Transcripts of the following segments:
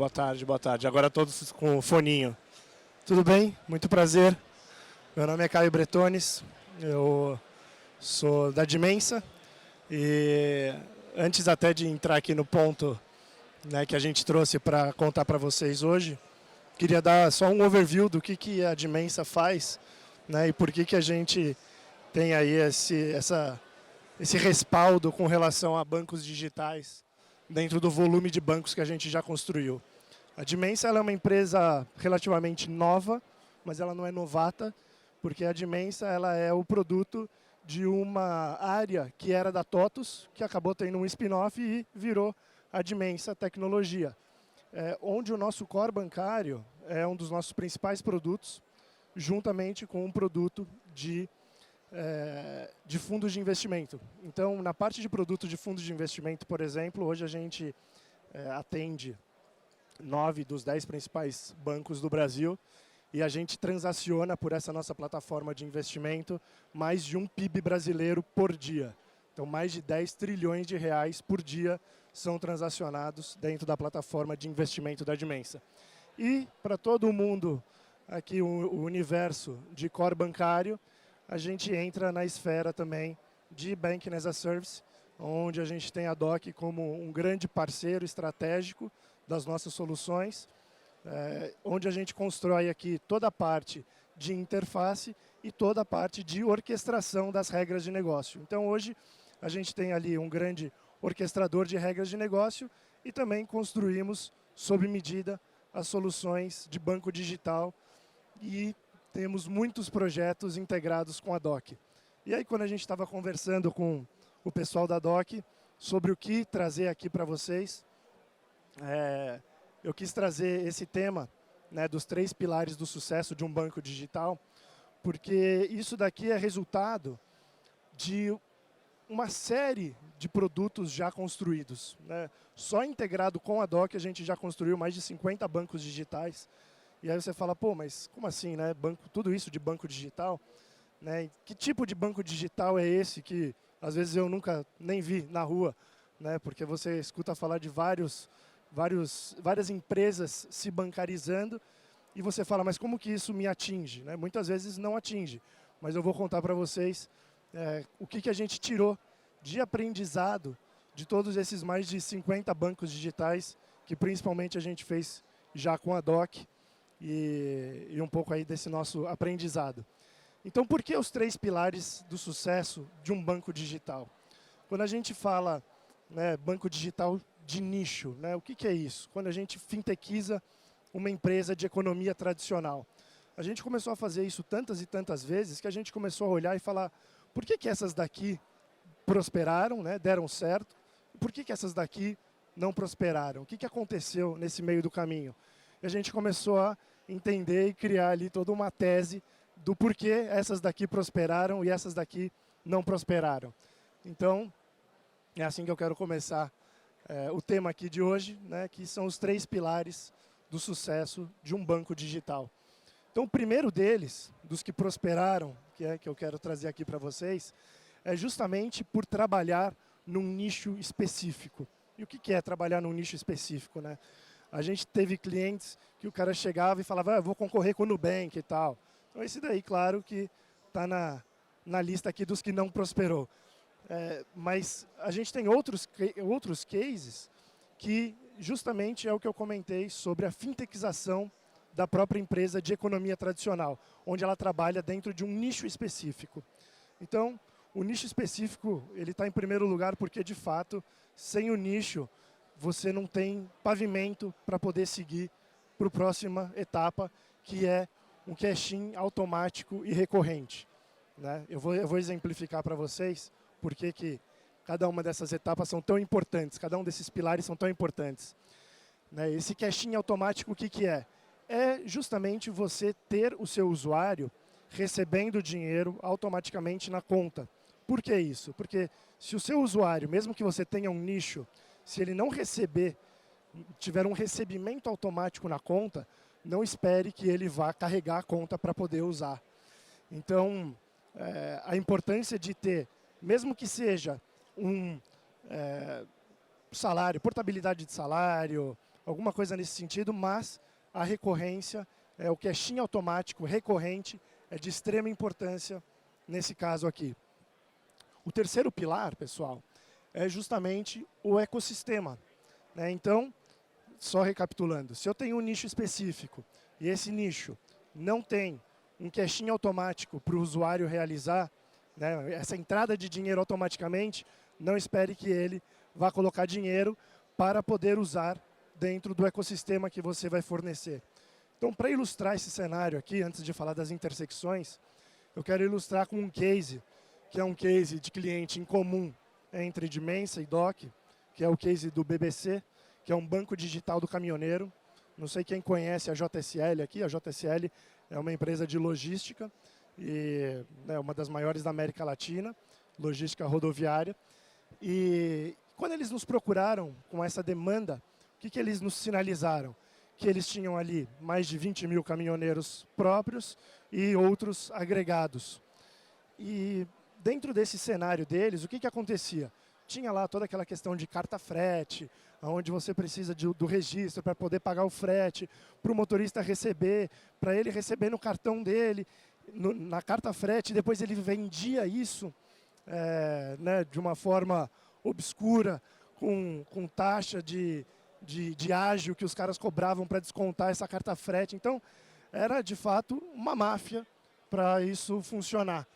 boa tarde, boa tarde. Agora todos com o foninho. Tudo bem? Muito prazer. Meu nome é Caio Bretones, eu sou da Dimensa e antes até de entrar aqui no ponto, né, que a gente trouxe para contar para vocês hoje, queria dar só um overview do que a Dimensa faz, né, e por que a gente tem aí esse respaldo com relação a bancos digitais dentro do volume de bancos que a gente já construiu. A Dimensa ela é uma empresa relativamente nova, mas ela não é novata, porque a Dimensa ela é o produto de uma área que era da TOTUS, que acabou tendo um spin-off e virou a Dimensa Tecnologia, onde o nosso core bancário é um dos nossos principais produtos, juntamente com um produto de fundos de investimento. Então, na parte de produto de fundos de investimento, por exemplo, hoje a gente atende 9 dos 10 principais bancos do Brasil e a gente transaciona por essa nossa plataforma de investimento mais de um PIB brasileiro por dia. Então, mais de 10 trilhões de reais por dia são transacionados dentro da plataforma de investimento da Dimensa. E, para todo mundo aqui, o universo de core bancário, a gente entra na esfera também de Banking as a Service, onde a gente tem a DOC como um grande parceiro estratégico das nossas soluções, onde a gente constrói aqui toda a parte de interface e toda a parte de orquestração das regras de negócio. Então, hoje, a gente tem ali um grande orquestrador de regras de negócio e também construímos, sob medida, as soluções de banco digital e temos muitos projetos integrados com a DOC. E aí, quando a gente estava conversando com o pessoal da DOC sobre o que trazer aqui para vocês, eu quis trazer esse tema, né, dos 3 pilares do sucesso de um banco digital, porque isso daqui é resultado de uma série de produtos já construídos, né? Só integrado com a DOC a gente já construiu mais de 50 bancos digitais. E aí você fala, pô, mas como assim, né? Tudo isso de banco digital? Né? Que tipo de banco digital é esse que, às vezes, eu nunca nem vi na rua? Né? Porque você escuta falar de várias empresas se bancarizando e você fala, mas como que isso me atinge? Né? Muitas vezes não atinge, mas eu vou contar para vocês o que a gente tirou de aprendizado de todos esses mais de 50 bancos digitais que principalmente a gente fez já com a DOC, e um pouco aí desse nosso aprendizado. Então, por que os 3 pilares do sucesso de um banco digital? Quando a gente fala, né, banco digital de nicho, né, o que é isso? Quando a gente fintechiza uma empresa de economia tradicional. A gente começou a fazer isso tantas e tantas vezes que a gente começou a olhar e falar, por que essas daqui prosperaram, né, deram certo, e por que essas daqui não prosperaram? O que aconteceu nesse meio do caminho? E a gente começou a entender e criar ali toda uma tese do porquê essas daqui prosperaram e essas daqui não prosperaram. Então, é assim que eu quero começar o tema aqui de hoje, né, que são os 3 pilares do sucesso de um banco digital. Então, o primeiro deles, dos que prosperaram, que eu quero trazer aqui para vocês, é justamente por trabalhar num nicho específico. E o que é trabalhar num nicho específico, né? A gente teve clientes que o cara chegava e falava, eu vou concorrer com o Nubank e tal. Então, esse daí, claro, que está na lista aqui dos que não prosperou. Mas a gente tem outros cases que justamente é o que eu comentei sobre a fintechização da própria empresa de economia tradicional, onde ela trabalha dentro de um nicho específico. Então, o nicho específico ele está em primeiro lugar porque, de fato, sem o nicho, você não tem pavimento para poder seguir para a próxima etapa, que é um cash-in automático e recorrente. Né? Eu vou exemplificar para vocês por que cada uma dessas etapas são tão importantes, cada um desses pilares são tão importantes. Né? Esse cash-in automático, o que é? É justamente você ter o seu usuário recebendo dinheiro automaticamente na conta. Por que isso? Porque se o seu usuário, mesmo que você tenha um nicho, se ele não tiver um recebimento automático na conta, não espere que ele vá carregar a conta para poder usar. Então, a importância de ter, mesmo que seja um salário, portabilidade de salário, alguma coisa nesse sentido, mas a recorrência, o caixinha automático recorrente é de extrema importância nesse caso aqui. O terceiro pilar, pessoal, é justamente o ecossistema, né? Então, só recapitulando, se eu tenho um nicho específico e esse nicho não tem um caixinha automático para o usuário realizar, né, essa entrada de dinheiro automaticamente, não espere que ele vá colocar dinheiro para poder usar dentro do ecossistema que você vai fornecer. Então, para ilustrar esse cenário aqui, antes de falar das intersecções, eu quero ilustrar com um case, que é um case de cliente em comum entre Dimensa e DOC, que é o case do BBC, que é um banco digital do caminhoneiro. Não sei quem conhece a JSL aqui. A JSL é uma empresa de logística, e é uma das maiores da América Latina, logística rodoviária. E quando eles nos procuraram com essa demanda, o que eles nos sinalizaram? Que eles tinham ali mais de 20 mil caminhoneiros próprios e outros agregados. E dentro desse cenário deles, o que acontecia? Tinha lá toda aquela questão de carta frete, onde você precisa do registro para poder pagar o frete, para o motorista receber, para ele receber no cartão dele, na carta frete, depois ele vendia isso né, de uma forma obscura, com taxa de ágio que os caras cobravam para descontar essa carta frete. Então, era de fato uma máfia para isso funcionar,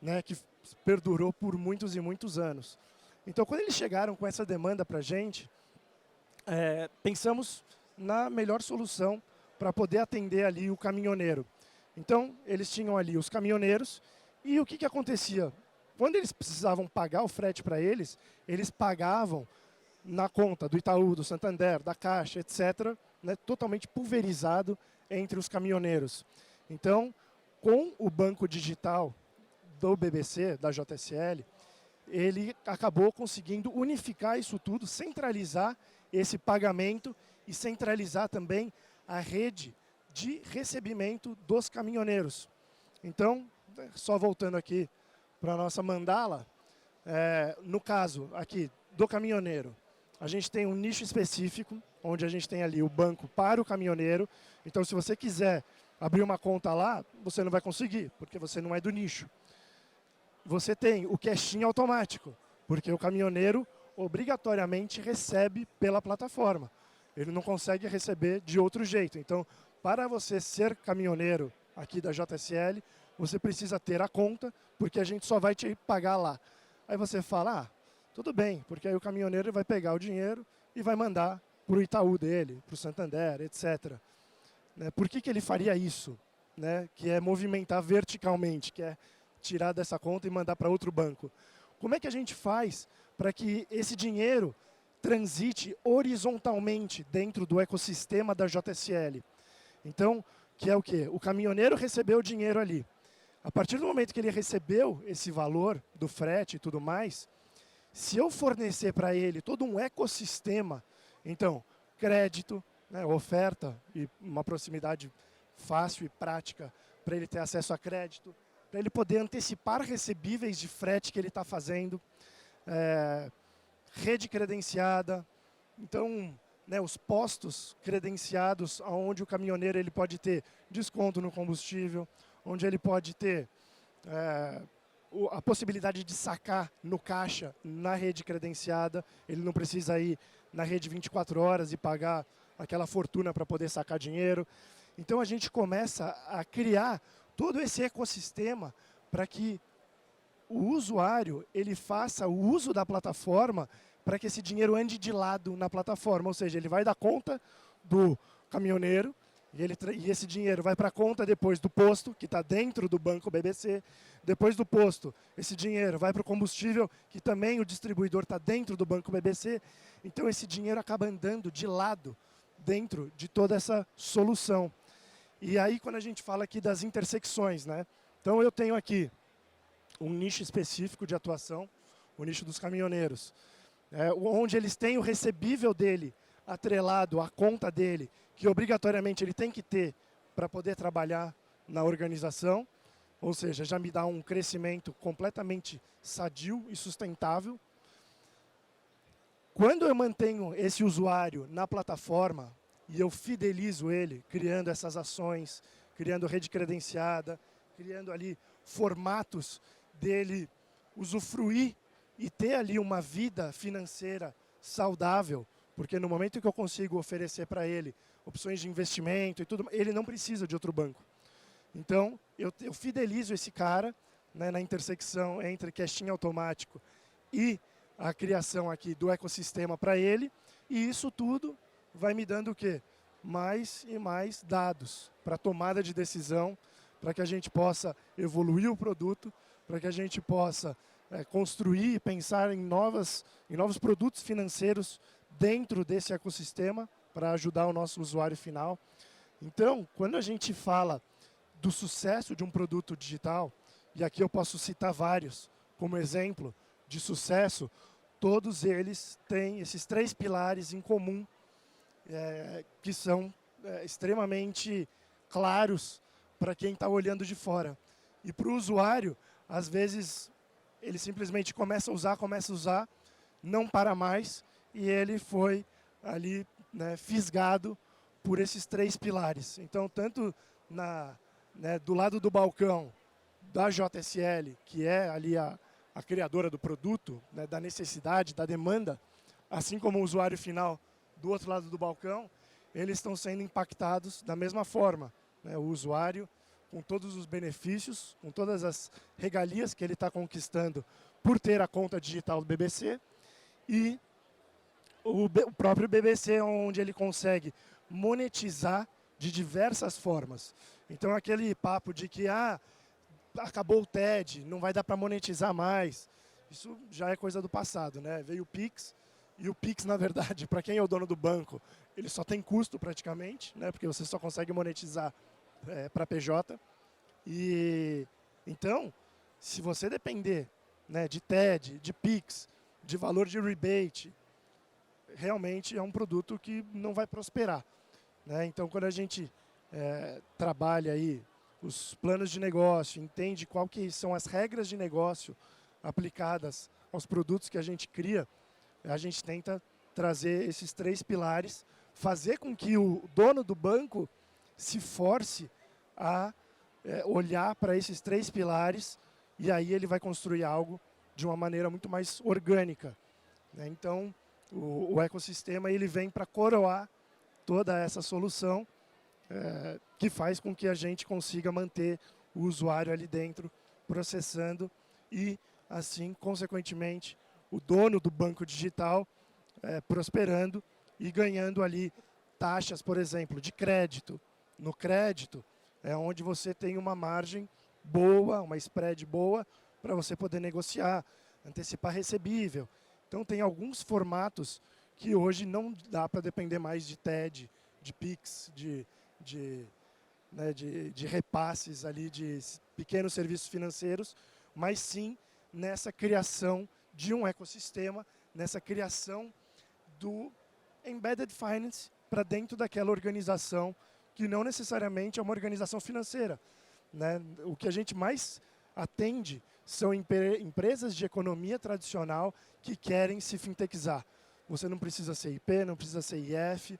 né, que perdurou por muitos e muitos anos. Então, quando eles chegaram com essa demanda para a gente, pensamos na melhor solução para poder atender ali o caminhoneiro. Então, eles tinham ali os caminhoneiros e o que acontecia? Quando eles precisavam pagar o frete para eles pagavam na conta do Itaú, do Santander, da Caixa, etc., né, totalmente pulverizado entre os caminhoneiros. Então, com o banco digital do BBC, da JSL, ele acabou conseguindo unificar isso tudo, centralizar esse pagamento e centralizar também a rede de recebimento dos caminhoneiros. Então, só voltando aqui para a nossa mandala, no caso aqui do caminhoneiro, a gente tem um nicho específico, onde a gente tem ali o banco para o caminhoneiro. Então, se você quiser abrir uma conta lá, você não vai conseguir, porque você não é do nicho. Você tem o caixinha automático, porque o caminhoneiro obrigatoriamente recebe pela plataforma. Ele não consegue receber de outro jeito. Então, para você ser caminhoneiro aqui da JSL, você precisa ter a conta, porque a gente só vai te pagar lá. Aí você fala, tudo bem, porque aí o caminhoneiro vai pegar o dinheiro e vai mandar para o Itaú dele, para o Santander, etc. Né? Por que ele faria isso? Né? Que é movimentar verticalmente, que é tirar dessa conta e mandar para outro banco. Como é que a gente faz para que esse dinheiro transite horizontalmente dentro do ecossistema da JSL? Então, que é o quê? O caminhoneiro recebeu o dinheiro ali. A partir do momento que ele recebeu esse valor do frete e tudo mais, se eu fornecer para ele todo um ecossistema, então, crédito, né, oferta e uma proximidade fácil e prática para ele ter acesso a crédito, para ele poder antecipar recebíveis de frete que ele está fazendo, rede credenciada, então, né, os postos credenciados, onde o caminhoneiro ele pode ter desconto no combustível, onde ele pode ter a possibilidade de sacar no caixa na rede credenciada, ele não precisa ir na rede 24 horas e pagar aquela fortuna para poder sacar dinheiro. Então a gente começa a criar todo esse ecossistema para que o usuário ele faça o uso da plataforma para que esse dinheiro ande de lado na plataforma, ou seja, ele vai dar conta do caminhoneiro e esse dinheiro vai para a conta depois do posto, que está dentro do banco BBC, depois do posto, esse dinheiro vai para o combustível, que também o distribuidor está dentro do banco BBC, então esse dinheiro acaba andando de lado dentro de toda essa solução. E aí, quando a gente fala aqui das intersecções, né? Então, eu tenho aqui um nicho específico de atuação, o nicho dos caminhoneiros, onde eles têm o recebível dele atrelado à conta dele, que obrigatoriamente ele tem que ter para poder trabalhar na organização, ou seja, já me dá um crescimento completamente sadio e sustentável. Quando eu mantenho esse usuário na plataforma e eu fidelizo ele, criando essas ações, criando rede credenciada, criando ali formatos dele usufruir e ter ali uma vida financeira saudável, porque no momento que eu consigo oferecer para ele opções de investimento e tudo, ele não precisa de outro banco. Então, eu fidelizo esse cara, né, na intersecção entre caixinha automático e a criação aqui do ecossistema para ele, e isso tudo vai me dando o quê? Mais e mais dados para tomada de decisão, para que a gente possa evoluir o produto, para que a gente possa construir e pensar em novos produtos financeiros dentro desse ecossistema para ajudar o nosso usuário final. Então, quando a gente fala do sucesso de um produto digital, e aqui eu posso citar vários como exemplo de sucesso, todos eles têm esses 3 pilares em comum, que são extremamente claros para quem está olhando de fora. E para o usuário, às vezes, ele simplesmente começa a usar, não para mais, e ele foi ali, né, fisgado por esses 3 pilares. Então, tanto do lado do balcão da JSL, que é ali a criadora do produto, né, da necessidade, da demanda, assim como o usuário final do outro lado do balcão, eles estão sendo impactados da mesma forma, né, o usuário, com todos os benefícios, com todas as regalias que ele está conquistando por ter a conta digital do BBC, e o próprio BBC, onde ele consegue monetizar de diversas formas. Então, aquele papo de que acabou o TED, não vai dar para monetizar mais, isso já é coisa do passado, né? Veio o Pix, e o Pix, na verdade, para quem é o dono do banco, ele só tem custo praticamente, né? Porque você só consegue monetizar para PJ. E então, se você depender, né, de TED, de Pix, de valor de rebate, realmente é um produto que não vai prosperar, né? Então, quando a gente trabalha aí os planos de negócio, entende qual que são as regras de negócio aplicadas aos produtos que a gente cria, a gente tenta trazer esses 3 pilares, fazer com que o dono do banco se force a olhar para esses 3 pilares, e aí ele vai construir algo de uma maneira muito mais orgânica, né? Então, o ecossistema ele vem para coroar toda essa solução, que faz com que a gente consiga manter o usuário ali dentro, processando, e assim, consequentemente, o dono do banco digital prosperando e ganhando ali taxas, por exemplo, de crédito. No crédito é onde você tem uma margem boa, uma spread boa, para você poder negociar, antecipar recebível. Então, tem alguns formatos que hoje não dá para depender mais de TED, de Pix, de repasses ali de pequenos serviços financeiros, mas sim nessa criação de um ecossistema, nessa criação do embedded finance para dentro daquela organização que não necessariamente é uma organização financeira, né? O que a gente mais atende são empresas de economia tradicional que querem se fintechizar. Você não precisa ser IP, não precisa ser IF,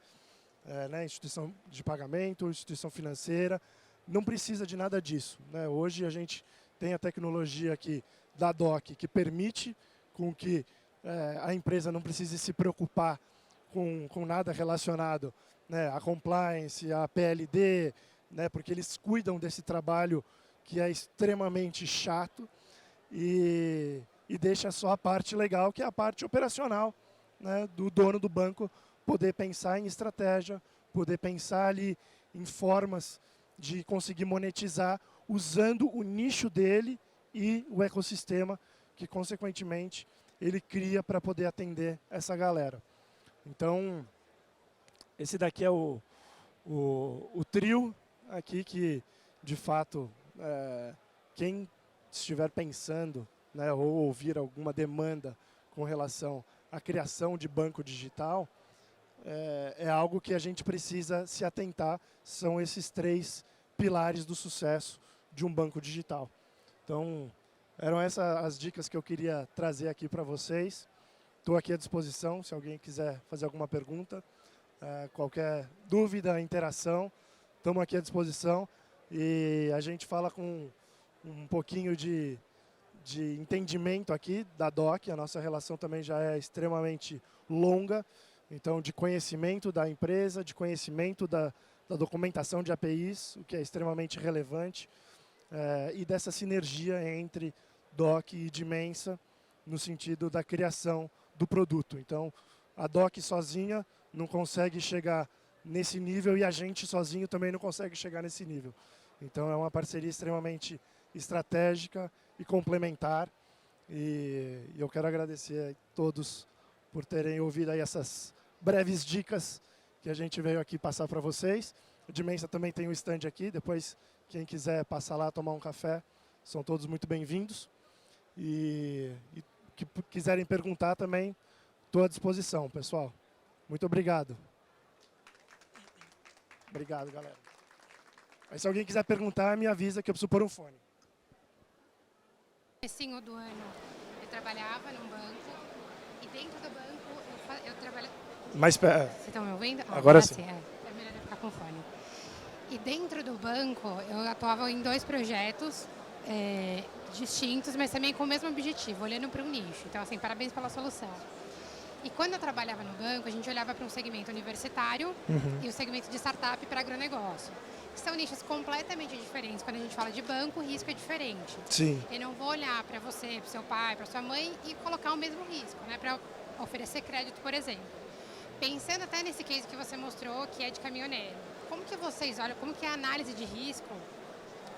né, instituição de pagamento, instituição financeira, não precisa de nada disso, né? Hoje a gente tem a tecnologia aqui da DOC que permite com que a empresa não precise se preocupar com nada relacionado, né, a compliance, a PLD, né, porque eles cuidam desse trabalho que é extremamente chato e deixa só a parte legal, que é a parte operacional, né, do dono do banco poder pensar em estratégia, poder pensar ali em formas de conseguir monetizar usando o nicho dele e o ecossistema que, consequentemente, ele cria para poder atender essa galera. Então, esse daqui é o trio aqui que, de fato, quem estiver pensando, né, ou ouvir alguma demanda com relação à criação de banco digital, é algo que a gente precisa se atentar, são esses 3 pilares do sucesso de um banco digital. Então, eram essas as dicas que eu queria trazer aqui para vocês. estou aqui à disposição, se alguém quiser fazer alguma pergunta, qualquer dúvida, interação, estamos aqui à disposição. E a gente fala com um pouquinho de entendimento aqui da DOC, a nossa relação também já é extremamente longa, então de conhecimento da empresa, de conhecimento da documentação de APIs, o que é extremamente relevante, e dessa sinergia entre DOC e Dimensa, no sentido da criação do produto. Então, a DOC sozinha não consegue chegar nesse nível e a gente sozinho também não consegue chegar nesse nível. Então, é uma parceria extremamente estratégica e complementar. E eu quero agradecer a todos por terem ouvido aí essas breves dicas que a gente veio aqui passar para vocês. O Dimensa também tem um stand aqui, depois quem quiser passar lá tomar um café, são todos muito bem-vindos. E que quiserem perguntar também, estou à disposição, pessoal. Muito obrigado. Obrigado, galera. Aí, se alguém quiser perguntar, me avisa que eu preciso pôr um fone. No comecinho do ano, eu trabalhava num banco e dentro do banco eu trabalhava... Vocês estão me ouvindo? Agora sim. É melhor eu ficar com fone. E dentro do banco, eu atuava em 2 projetos distintos, mas também com o mesmo objetivo, olhando para um nicho. Então, assim, parabéns pela solução. E quando eu trabalhava no banco, a gente olhava para um segmento universitário e o segmento de startup para agronegócio. Que são nichos completamente diferentes. Quando a gente fala de banco, o risco é diferente. Sim. Eu não vou olhar para você, para o seu pai, para sua mãe e colocar o mesmo risco, né? Para oferecer crédito, por exemplo. Pensando até nesse case que você mostrou, que é de caminhoneiro. Como que vocês olham, como que é a análise de risco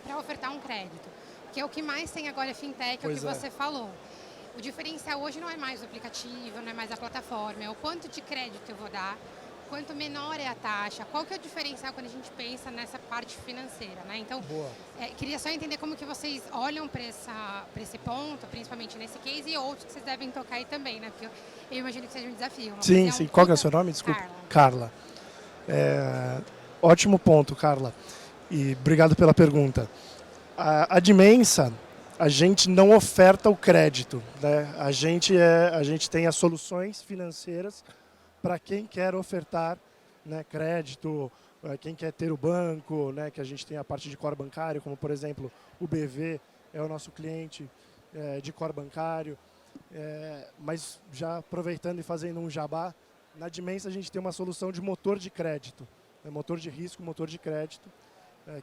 para ofertar um crédito? Que é o que mais tem agora, fintech, é o que você falou. O diferencial hoje não é mais o aplicativo, não é mais a plataforma, é o quanto de crédito eu vou dar, quanto menor é a taxa, qual que é o diferencial quando a gente pensa nessa parte financeira, né? Então, queria só entender como que vocês olham para esse ponto, principalmente nesse case, e outros que vocês devem tocar aí também, né? Porque eu imagino que seja um desafio. Sim, sim. Qual que é o seu nome? Desculpa. Carla. Ótimo ponto, Carla. E obrigado pela pergunta. A Dimensa, a gente não oferta o crédito, né? A gente tem as soluções financeiras para quem quer ofertar, né, crédito, quem quer ter o banco, né, que a gente tem a parte de core bancário, como por exemplo o BV é o nosso cliente de core bancário. Mas já aproveitando e fazendo um jabá, na Dimensa a gente tem uma solução de motor de crédito, motor de risco, motor de crédito,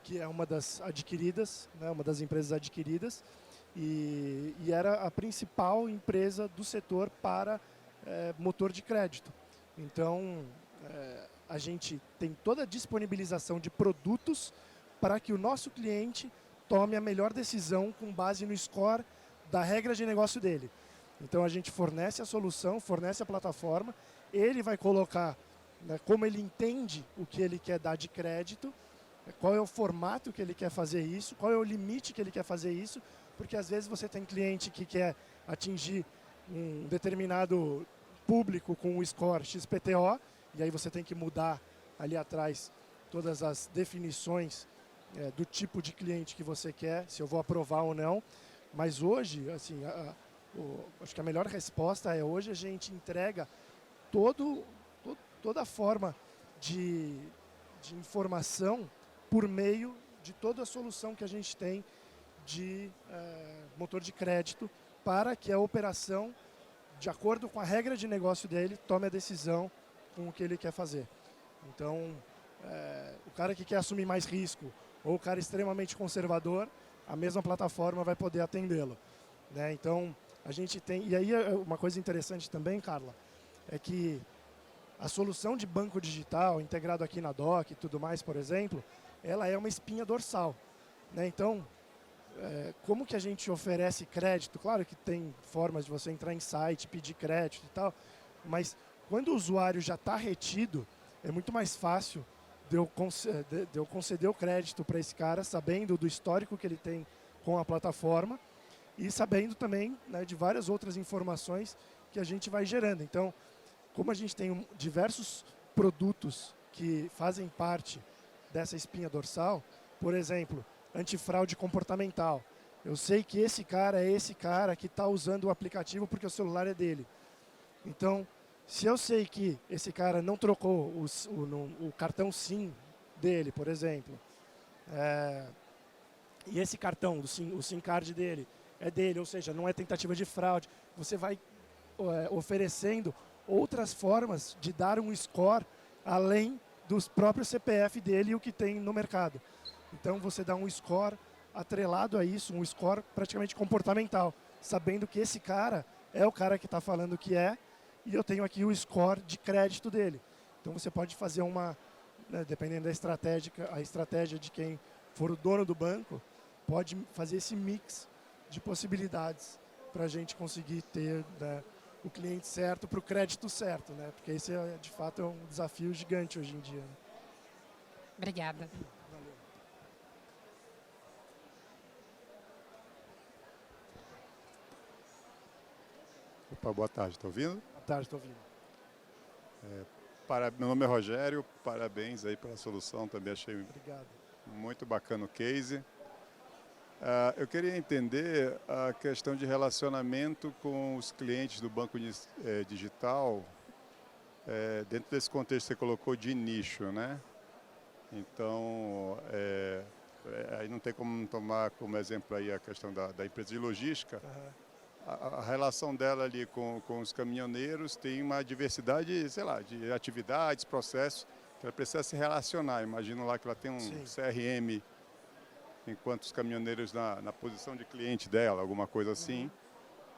que é uma das adquiridas, né, uma das empresas adquiridas, e era a principal empresa do setor para motor de crédito. Então, a gente tem toda a disponibilização de produtos para que o nosso cliente tome a melhor decisão com base no score da regra de negócio dele. Então, a gente fornece a solução, fornece a plataforma, ele vai colocar, né, como ele entende o que ele quer dar de crédito, qual é o formato que ele quer fazer isso, qual é o limite que ele quer fazer isso, porque às vezes você tem cliente que quer atingir um determinado público com o score XPTO, e aí você tem que mudar ali atrás todas as definições do tipo de cliente que você quer, se eu vou aprovar ou não. Mas hoje, assim, acho que a melhor resposta é hoje a gente entrega toda a forma de informação por meio de toda a solução que a gente tem de motor de crédito para que a operação, de acordo com a regra de negócio dele, tome a decisão com o que ele quer fazer. Então, o cara que quer assumir mais risco ou o cara extremamente conservador, a mesma plataforma vai poder atendê-lo, né? Então, a gente tem... E aí, uma coisa interessante também, Carla, é que a solução de banco digital, integrado aqui na DOC e tudo mais, por exemplo, ela é uma espinha dorsal, né? Então, como que a gente oferece crédito? Claro que tem formas de você entrar em site, pedir crédito e tal, mas quando o usuário já está retido, é muito mais fácil de eu conceder o crédito para esse cara, sabendo do histórico que ele tem com a plataforma e sabendo também, né, de várias outras informações que a gente vai gerando. Então, como a gente tem diversos produtos que fazem parte dessa espinha dorsal, por exemplo, antifraude comportamental. Eu sei que esse cara é esse cara que está usando o aplicativo porque o celular é dele. Então, se eu sei que esse cara não trocou o cartão SIM dele, por exemplo, e esse cartão, o SIM card dele, é dele, ou seja, não é tentativa de fraude, você vai oferecendo outras formas de dar um score além dos próprios CPF dele e o que tem no mercado. Então você dá um score atrelado a isso, um score praticamente comportamental, sabendo que esse cara é o cara que está falando que é, e eu tenho aqui o score de crédito dele. Então você pode fazer dependendo da estratégia de quem for o dono do banco, pode fazer esse mix de possibilidades para a gente conseguir ter, né, o cliente certo para o crédito certo, né? Porque esse de fato é um desafio gigante hoje em dia. Né? Obrigada. Valeu. Opa, boa tarde, está ouvindo? Boa tarde, estou ouvindo. Meu nome é Rogério, parabéns aí pela solução, também achei Obrigado. muito bacana o case. Eu queria entender a questão de relacionamento com os clientes do banco digital, dentro desse contexto que você colocou de nicho, né? Então, aí não tem como tomar como exemplo aí a questão da empresa de logística. Uhum. A relação dela ali com os caminhoneiros tem uma diversidade, sei lá, de atividades, processos, que ela precisa se relacionar. Imagino lá que ela tem um Sim. CRM, enquanto os caminhoneiros na posição de cliente dela, alguma coisa assim.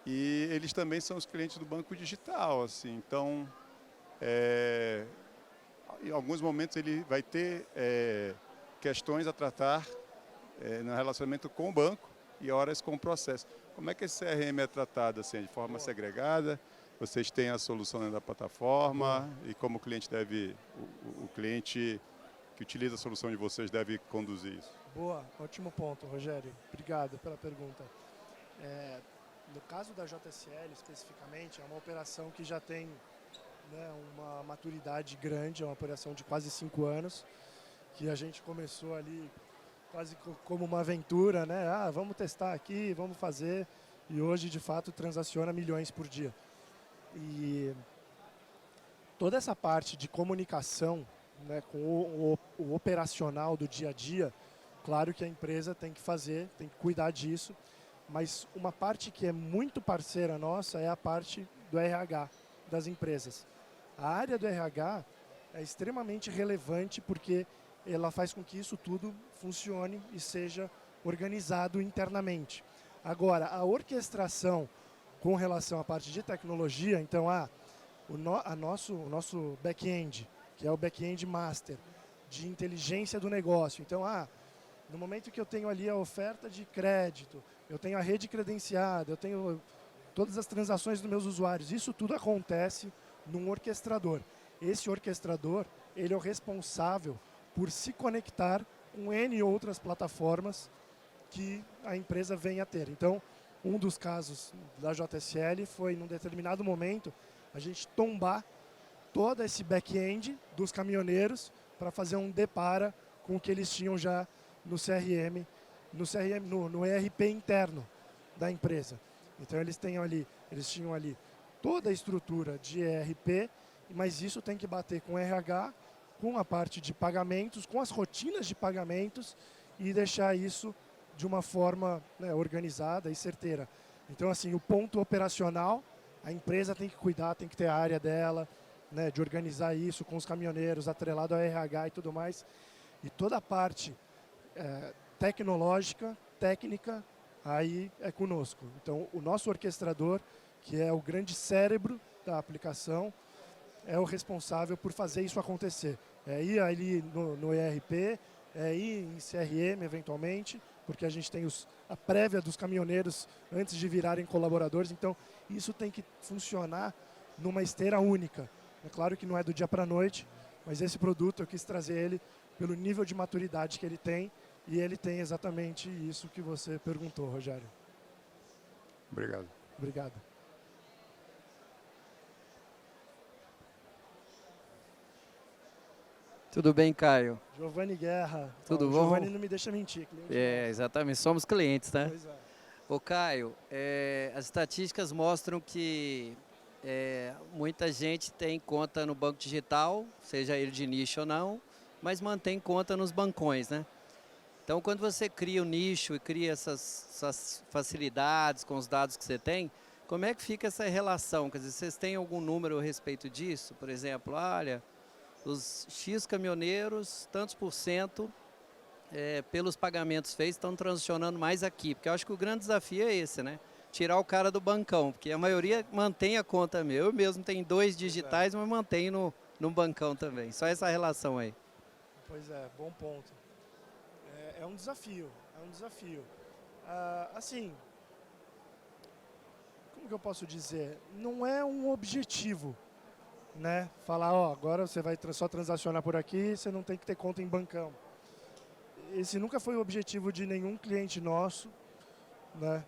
E eles também são os clientes do banco digital, assim. Então, em alguns momentos ele vai ter questões a tratar no relacionamento com o banco e horas com o processo. Como é que esse CRM é tratado, assim, de forma segregada? Vocês têm a solução dentro da plataforma e como o cliente o cliente que utiliza a solução de vocês deve conduzir isso? Boa, ótimo ponto, Rogério. Obrigado pela pergunta. No caso da JSL, especificamente, é uma operação que já tem, né, uma maturidade grande, é uma operação de quase 5 anos, que a gente começou ali quase como uma aventura, né? Vamos testar aqui, vamos fazer, e hoje, de fato, transaciona milhões por dia. E toda essa parte de comunicação, né, com o operacional do dia a dia, claro que a empresa tem que fazer, tem que cuidar disso, mas uma parte que é muito parceira nossa é a parte do RH das empresas. A área do RH é extremamente relevante porque ela faz com que isso tudo funcione e seja organizado internamente. Agora, a orquestração com relação à parte de tecnologia, então, o nosso back-end, que é o back-end master, de inteligência do negócio. Então, no momento que eu tenho ali a oferta de crédito, eu tenho a rede credenciada, eu tenho todas as transações dos meus usuários, isso tudo acontece num orquestrador. Esse orquestrador, ele é o responsável por se conectar com N outras plataformas que a empresa vem a ter. Então, um dos casos da JSL foi, num determinado momento, a gente tombar todo esse back-end dos caminhoneiros para fazer um depara com o que eles tinham já no CRM, no ERP interno da empresa. Então eles tinham ali toda a estrutura de ERP, mas isso tem que bater com o RH, com a parte de pagamentos, com as rotinas de pagamentos e deixar isso de uma forma, né, organizada e certeira. Então, assim, o ponto operacional, a empresa tem que cuidar, tem que ter a área dela, né, de organizar isso com os caminhoneiros, atrelado ao RH e tudo mais. E toda a parte tecnológica, técnica, aí é conosco. Então, o nosso orquestrador, que é o grande cérebro da aplicação, é o responsável por fazer isso acontecer. É ir ali no ERP, é ir em CRM, eventualmente, porque a gente tem a prévia dos caminhoneiros antes de virarem colaboradores. Então, isso tem que funcionar numa esteira única. É claro que não é do dia para a noite, mas esse produto eu quis trazer ele pelo nível de maturidade que ele tem, e ele tem exatamente isso que você perguntou, Rogério. Obrigado. Obrigado. Tudo bem, Caio? Giovanni Guerra. Tudo O bom? Giovanni não me deixa mentir. Cliente nosso. Exatamente, somos clientes, né? Pois é. Ô, Caio, as estatísticas mostram que Muita gente tem conta no banco digital, seja ele de nicho ou não, mas mantém conta nos bancões, né? Então, quando você cria o nicho e cria essas facilidades com os dados que você tem, como é que fica essa relação? Quer dizer, vocês têm algum número a respeito disso? Por exemplo, olha, os X caminhoneiros, tantos por cento, pelos pagamentos feitos, estão transacionando mais aqui. Porque eu acho que o grande desafio é esse, né? Tirar o cara do bancão, porque a maioria mantém a conta meu. Eu mesmo tenho 2 digitais, mas mantenho no bancão também. Só essa relação aí. Pois é, bom ponto. É um desafio, é um desafio. Assim, como que eu posso dizer? Não é um objetivo, né? Falar, ó, agora você vai só transacionar por aqui, você não tem que ter conta em bancão. Esse nunca foi o objetivo de nenhum cliente nosso, né?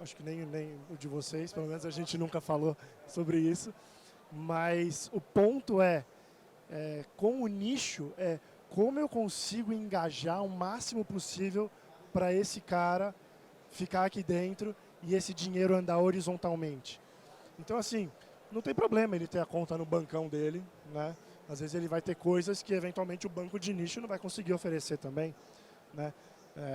Acho que nem o de vocês, pelo menos a gente nunca falou sobre isso. Mas o ponto com o nicho, como eu consigo engajar o máximo possível para esse cara ficar aqui dentro e esse dinheiro andar horizontalmente. Então, assim, não tem problema ele ter a conta no bancão dele, né? Às vezes ele vai ter coisas que eventualmente o banco de nicho não vai conseguir oferecer também, né?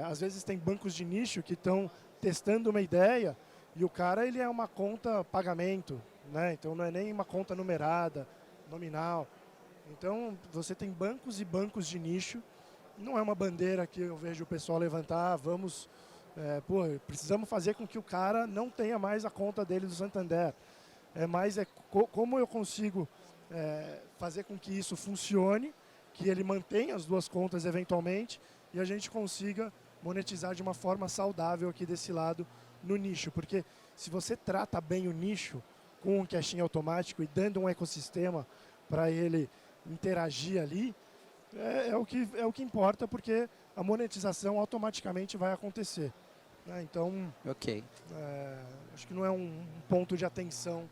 Às vezes tem bancos de nicho que estão testando uma ideia e o cara ele é uma conta pagamento, né? Então não é nem uma conta numerada, nominal. Então você tem bancos e bancos de nicho. Não é uma bandeira que eu vejo o pessoal levantar, precisamos fazer com que o cara não tenha mais a conta dele do Santander. Como eu consigo fazer com que isso funcione, que ele mantenha as 2 contas eventualmente e a gente consiga monetizar de uma forma saudável aqui desse lado no nicho. Porque se você trata bem o nicho com um caixinha automático e dando um ecossistema para ele interagir ali, é o que importa, porque a monetização automaticamente vai acontecer, né? Então, Ok. acho que não é um ponto de atenção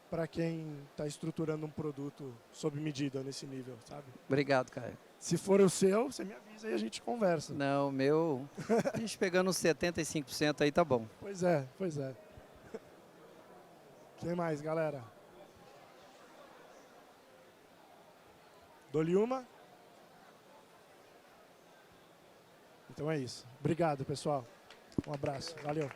para quem está estruturando um produto sob medida nesse nível, sabe? Obrigado, Caio. Se for o seu, você me avisa e a gente conversa. Não, meu... A gente pegando uns 75% aí tá bom. Pois é, pois é. Quem mais, galera? Dou-lhe uma? Então é isso. Obrigado, pessoal. Um abraço. Valeu.